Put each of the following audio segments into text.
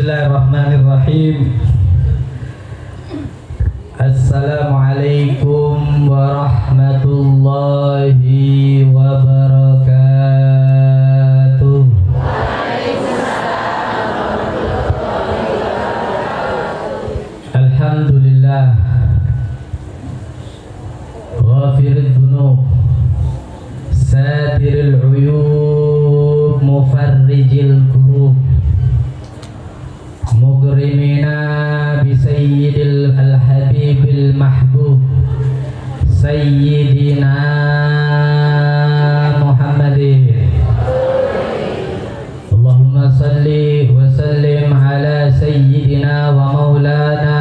Bismillahirrahmanirrahim. Assalamualaikum warahmatullahi wabarakatuh. Alhamdulillah, ghafirul dzunub, satiril uyub, mufarrijil kurub, mugrimina bi sayyidil al-habibil mahbub sayyidina Muhammadin. Allahumma salli wa sallim ala sayyidina wa maulana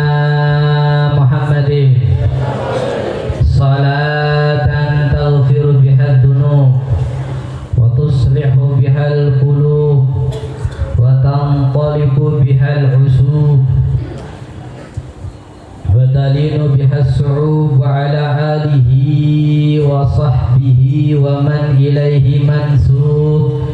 Muhammadin salatan taghfiru biha dzunub wa tuslihu biha al-qulub wa tanqalibu biha al-usub wa talinu biha as-su'ub wa ala alihi wa sahbihi wa man ilaihi mansub.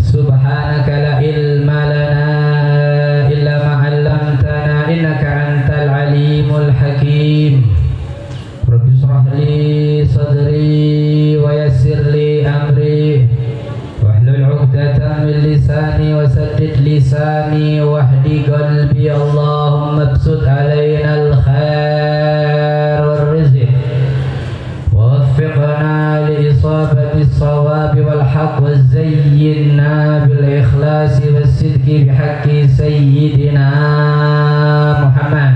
Subhanaka la ilma lana illa ma 'allamtana innaka antal alimul hakim. Rabbi shrah li sadri wa yassir li amri wahlul 'uqdatam min lisani wasaddid lisani wahdi qalbi. Allahumma absut alaina al-khair wal rizq ووفقنا لإصابة الصواب والحق وزينا بالإخلاص والصدق بحق سيدنا محمد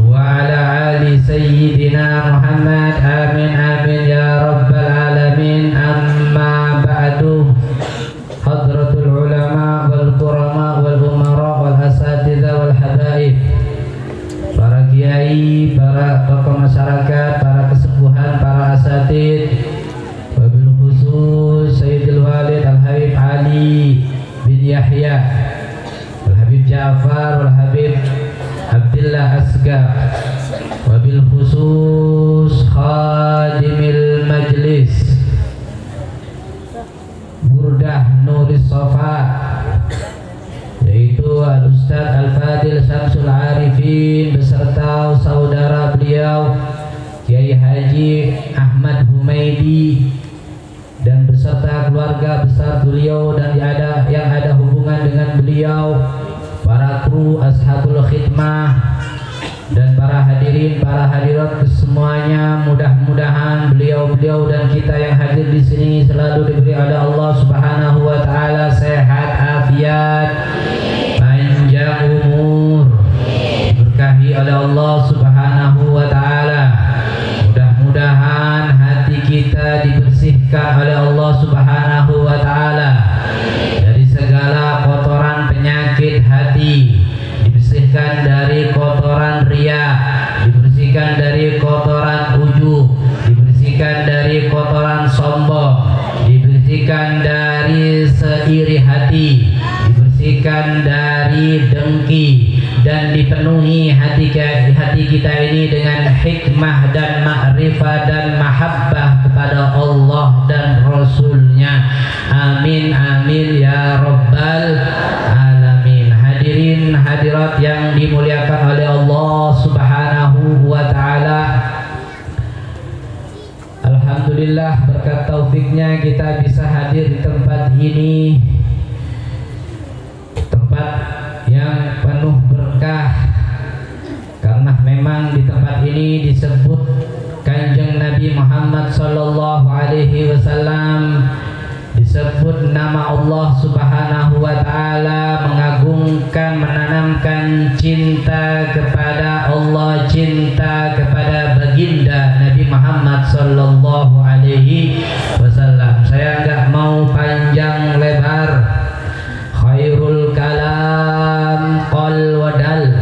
وعلى آل سيدنا محمد. آمين آمين يا رب العالمين. أما بعد، حضرة العلماء والقرماء والأمراء والأساتذة والحبائب, para kiai, para tokoh masyarakat, para kesepuhan, para asatid, wabil khusus Sayyidil Walid Al-Habib Ali bin Yahya, Al-Habib Ja'far, Al-Habib Abdullah Asgar, wabil khusus Khadimil Majlis Burdah Nuris Sofa, yaitu Al-Ustadz Al-Fadil Syamsul Arifin beserta saudara beliau Kiai Haji Ahmad Humaidi dan beserta keluarga besar beliau dan yang ada hubungan dengan beliau, para kru Ashabul Khidmah dan para hadirin, para hadirat semuanya. Mudah-mudahan beliau-beliau dan kita yang hadir di sini selalu diberi oleh Allah Subhanahu wa taala sehat afiat, panjang umur, diberkahi oleh Allah Subhanahu wa taala. Mudah-mudahan hati kita dibersihkan oleh Allah Subhanahu wa taala dari segala kotoran penyakit hati, dibersihkan dari kotoran riya, dibersihkan dari kotoran ujub, dibersihkan dari kotoran sombong, dibersihkan dari seiri hati, dibersihkan dari dengki, dan dipenuhi hati kita ini dengan hikmah dan ma'rifah dan mahabbah kepada Allah dan Rasulnya. Amin amin ya rabbal alamin. Hadirin hadirat yang dimuliakan oleh Allah Subhanahu wa taala, alhamdulillah berkat taufiknya kita bisa hadir di tempat ini, tempat yang penuh berkah, karena memang di tempat ini disebut Kanjeng Nabi Muhammad sallallahu alaihi wasallam, disebut nama Allah Subhanahu wa taala, mengagungkan, menanamkan cinta kepada Allah, cinta kepada baginda Nabi Muhammad sallallahu alaihi wasallam. Saya enggak mau panjang lebar, khairul kalam qal wadal,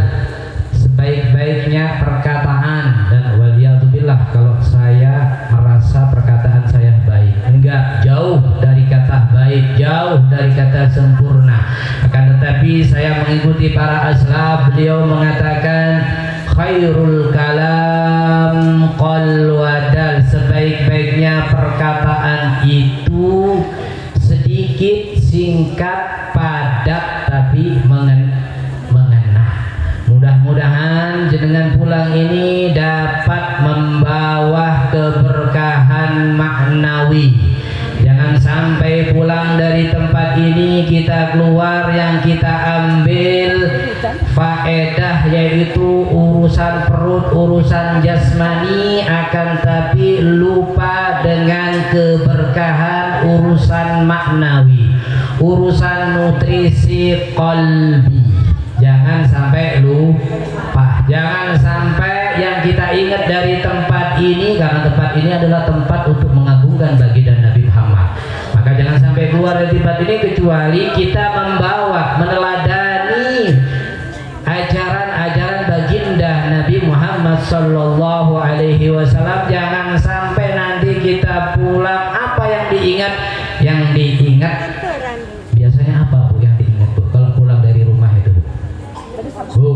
sebaik-baiknya perkataan, dan waliyadzubillah kalau saya merasa perkataan saya baik, enggak, jauh dari kata baik, jauh dari kata sempurna. Akan tetapi saya mengikuti para aslaf, beliau mengatakan khairul kalam qal wadal, sebaik-baiknya perkataan itu sedikit, singkat, padat, tapi mudah-mudahan jenengan pulang ini dapat membawa keberkahan maknawi. Jangan sampai pulang dari tempat ini kita keluar yang kita ambil faedah yaitu urusan perut, urusan jasmani, akan tapi lupa dengan keberkahan urusan maknawi, urusan nutrisi qalbi. Jangan sampai lupa. Jangan sampai yang kita ingat dari tempat ini, karena tempat ini adalah tempat untuk mengagungkan baginda Nabi Muhammad. Maka jangan sampai keluar dari tempat ini kecuali kita membawa, meneladani ajaran-ajaran baginda Nabi Muhammad sallallahu alaihi wasallam. Jangan sampai nanti kita pulang apa yang diingat? Yang diingat biasanya apa Bu yang diingat Bu kalau pulang dari rumah itu Bu?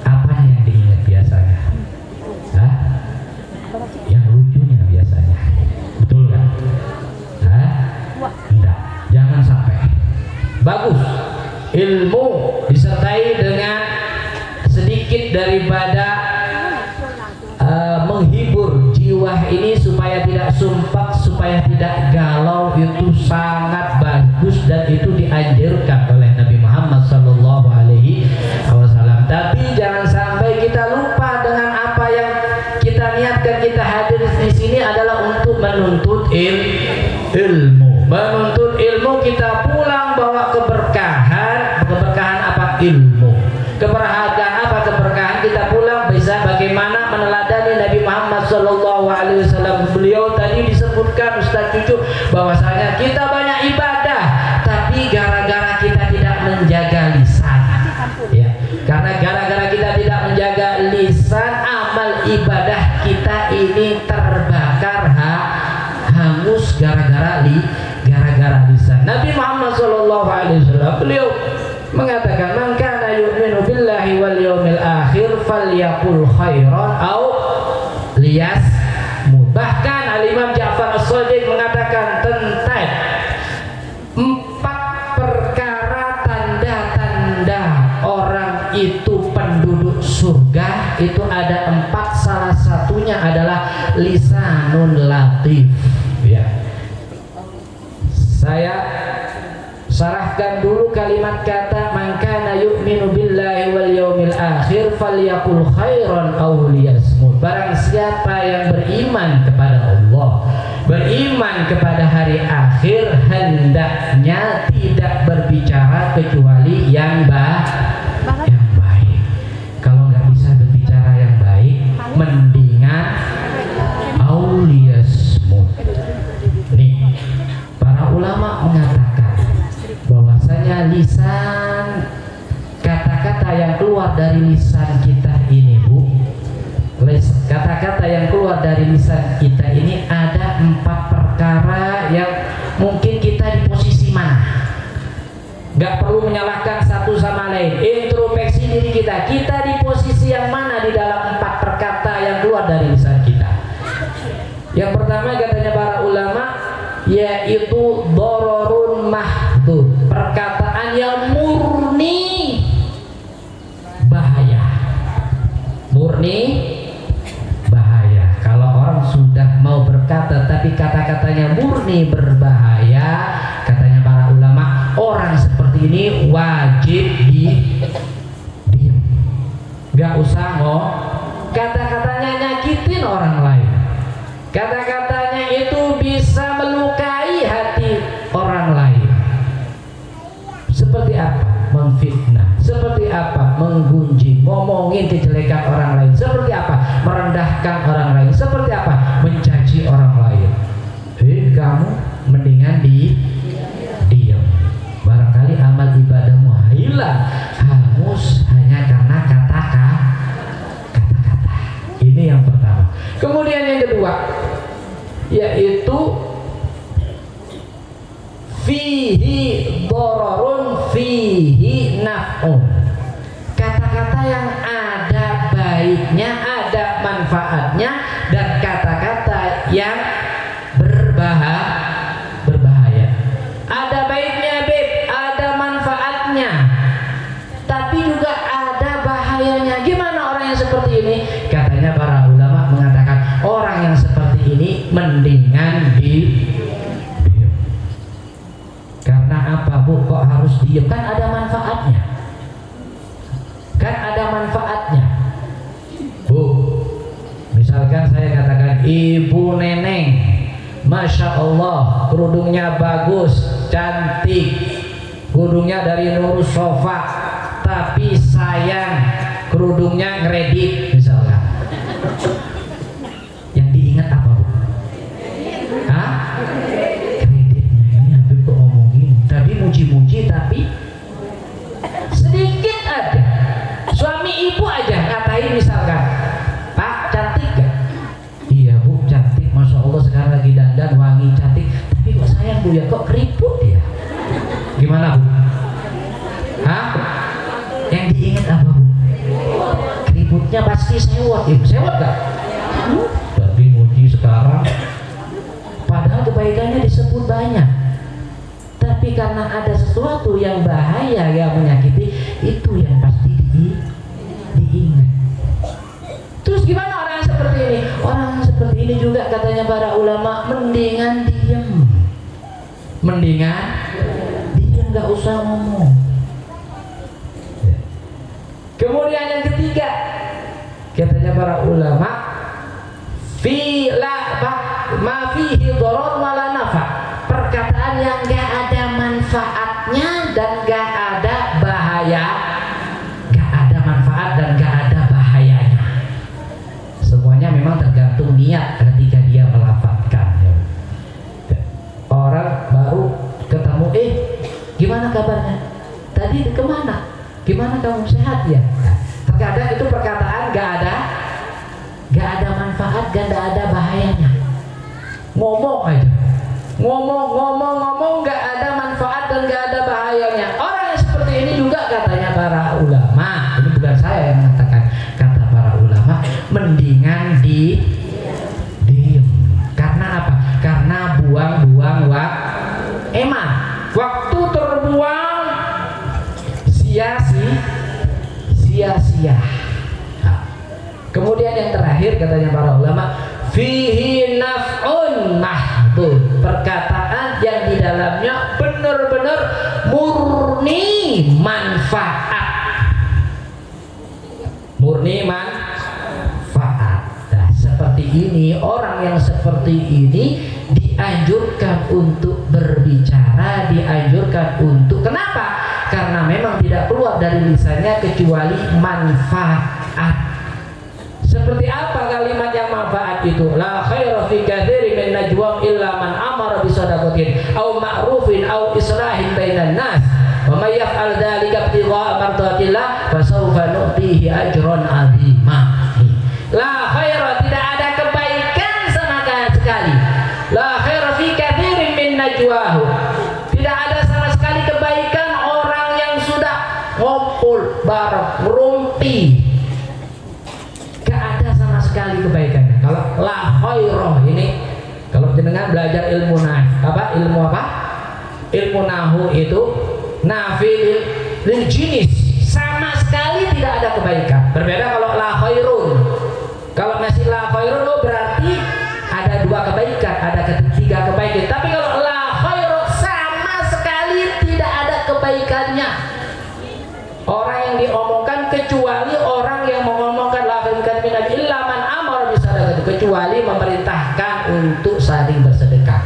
Apa yang diingat biasanya? Hah? Yang lucunya biasanya. Betul kan? Hah? Enggak. Jangan sampai. Bagus. Ilmu disertai dengan sedikit daripada menghibur jiwa ini supaya tidak sumpah, supaya tidak galau, itu sangat bagus dan itu dianjurkan oleh Nabi Muhammad sallallahu alaihi wasallam. Tapi jangan sampai kita lupa dengan apa yang kita niatkan. Kita hadir di sini adalah untuk menuntut ilmu. Menuntut ilmu, kita pulang bawa keberkahan. Keberkahan apa? Ilmu. Keberkahan apa? Keberkahan kita pulang bisa bagaimana meneladani Nabi Muhammad sallallahu alaihi wasallam. Beliau tadi disebutkan Ustaz Cucu bahwasanya kita banyak ibadah tapi gara-gara kita tidak menjaga lisan. Ya, karena gara-gara kita tidak menjaga lisan, amal ibadah kita ini terbakar hangus gara-gara lisan. Nabi Muhammad sallallahu alaihi wasallam beliau mengatakan, "Man kana yu'minu billahi wal yawmil akhir falyaqul khairan aw liyasmut." Bahkan Al-Imam Ja'far As-Shadiq mengatakan tentang 4 perkara tanda-tanda orang itu penduduk surga, itu ada 4. Salah satunya adalah lisanun latif. Ya. Saya sarahkan dulu kalimat kata man kana yu'minu billahi wal yawmil akhir falyaqul khairan aw liyasmut. Barang siapa yang beriman kepada Allah, beriman kepada hari akhir, hendaknya tidak berbicara kecuali yang baik. Kalau nggak bisa berbicara yang baik, mendingan aw liyasmut. Nih, para ulama mengatakan bahwasanya lisan, kata-kata yang keluar dari lisan kita ini Bu, kata-kata yang keluar dari lisan kita ini ada 4 perkara yang mungkin kita di posisi mana. Gak perlu menyalahkan satu sama lain, introspeksi diri kita di posisi yang mana di dalam 4 perkata yang keluar dari lisan kita. Yang pertama katanya para ulama yaitu dororun mahdud, perkataan yang murni bahaya. Murni bahaya. Kalau orang sudah mau berkata tapi kata-katanya murni berbahaya, katanya para ulama, orang seperti ini wajib diam. Gak usah kata-katanya nyakitin orang lain. Kata-katanya itu bisa melukai hati orang lain. Seperti apa? Memfitnah. Seperti apa? Menggunjing, ngomongin kejelekan orang lain. Seperti apa? Merendahkan orang lain. Seperti apa? Mencaci orang lain. Kamu mendingan diam. Barangkali amal ibadahmu hilang, hangus hanya karena kata-kata. Ini yang pertama. Kemudian yang kedua yaitu fihi dororun fihi naf'un, kata-kata yang ada baiknya, ada manfaatnya, dan kata-kata yang berbahaya. Ada baiknya ada manfaatnya, tapi juga ada bahayanya. orang yang seperti ini? Katanya para ulama mengatakan orang yang seperti ini mendingan diem. Karena apa Bu kok harus diem? Kan ada manfaatnya. Kan ada manfaatnya. Bu, misalkan saya katakan ibu neneng, Masya Allah, kerudungnya bagus, cantik, kerudungnya dari Nur Sofa, tapi sayang kerudungnya ngeredit misalkan. Yang diingat apa Bu? Hah? Kreditnya. Ini Habib kok ngomongin, tadi muji-muji tapi sedikit aja. Suami ibu aja ngatain misalkan, Pak cantik gak? Iya Bu cantik, Masya Allah sekarang lagi dandan wangi cantik, tapi kok sayang Bu ya, kok keriput ya? Gimana Bu? Hah? Yang diingat apa Bu? Keriputnya pasti sewot. Ibu sewot gak? Tapi muji sekarang, padahal kebaikannya disebut banyak, tapi karena ada sesuatu yang bahaya yang menyakiti, itu yang pasti diingat. Terus gimana orang seperti ini? Orang seperti ini juga katanya para ulama mendingan diem. Mendingan diem, nggak usah ngomong. Kemudian yang ketiga, katanya para ulama, ma fihi dharar wala nafa. Perkataan yang nggak ada manfaatnya dan nggak ada bahaya, nggak ada manfaat dan nggak ada bahayanya. Semuanya memang tergantung niat ketika dia melafazkan. Orang baru ketemu, gimana kabarnya? Tadi kemana? Gimana kamu, sehat ya? Terkadang itu perkataan nggak ada manfaat dan nggak ada bahayanya. Ngomong aja, ngomong nggak ada manfaat dan nggak ada bahayanya. Orang yang seperti ini juga katanya para ulama, ini bukan saya yang mengatakan, kata para ulama mendingan diem. Karena apa? Karena buang-buang waktu terbuang sia-sia. Kemudian yang terakhir katanya para ulama, fihi naf'un mahdud. Perkataan yang di dalamnya benar-benar murni manfaat. Murni manfaat. Nah, seperti ini, orang yang seperti ini dianjurkan untuk berbicara, dianjurkan untuk, kenapa? Karena memang tidak keluar dari lisannya kecuali manfaat. Seperti apa kalimat yang manfaat itu? La khaira fi katsirin min najwam illa man amara bi shadaqatin aw ma'rufin aw islahin bainan nas. Wa may yaf'al dzalika ibtigha'a mardatillah fa sawfa nu'tihi ajran 'azima. La khaira, tidak ada kebaikan sama sekali. La khaira fi katsirin min najwahu. Tidak ada sama sekali kebaikan orang yang sudah ngumpul bareng, ngerumpi. Sekali kebaikannya. Kalau la khairah ini, kalau jenengan belajar ilmu ilmu nahu itu nafi lil jinis, sama sekali tidak ada kebaikan. Berbeda kalau la khairun. Kalau masih la khairun berarti ada dua kebaikan, ada tiga kebaikan. Tapi kalau la khairun sama sekali tidak ada kebaikannya. Orang yang diomongkan kecuali orang yang mengomongkan la khairun illa man amara bisadaqah, kecuali memerintahkan untuk saling bersedekah.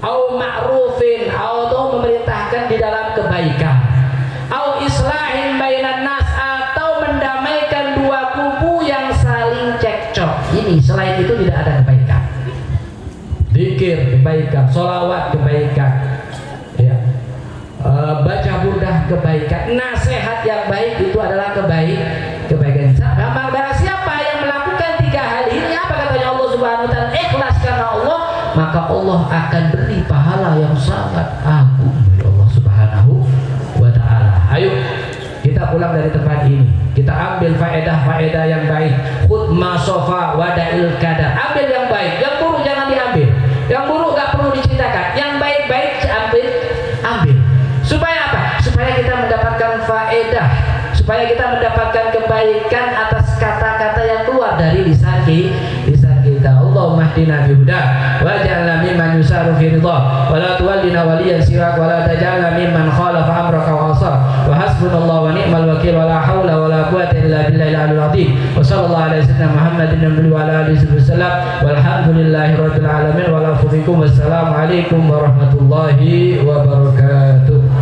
Au ma'rufin, atau memerintahkan di dalam kebaikan. Au islahin bainan nas, atau mendamaikan dua kubu yang saling cekcok. Ini selain itu tidak ada kebaikan. Zikir kebaikan, sholawat kebaikan, ya. Baca burdah kebaikan, nasihat yang baik itu adalah kebaikan. Barang siapa yang melakukan tiga hal ini, apa katanya Allah Subhanahu wa taala, ikhlas karena Allah, maka Allah akan beri pahala yang sangat agung dari Allah Subhanahu wa taala. Ayo kita pulang dari tempat ini, kita ambil faedah-faedah yang baik. Khudh ma sofa wada'il kadar. Ambil yang baik, yang buruk jangan diambil. Yang buruk gak perlu diceritakan, yang baik-baik ambil. Supaya apa? Supaya kita mendapatkan faedah, supaya kita mendapatkan kebaikan atas kata-kata yang keluar dari lisan kita. Allahumma hdina bihuda waj'alna mimman yusaru fi ridha wa la tuwallina waliyan siwak wa la taj'alna mimman khalafa amraka wa 'asa wa hasbunallahu wa ni'mal wakil wa la haula wa la quwwata illa billahil 'aliyyil 'azim wa sallallahu alaihi wasallam Muhammadin wa ala alihi wasallam walhamdulillahi rabbil alamin wa la fuqikum wassalamu alaikum warahmatullahi wabarakatuh.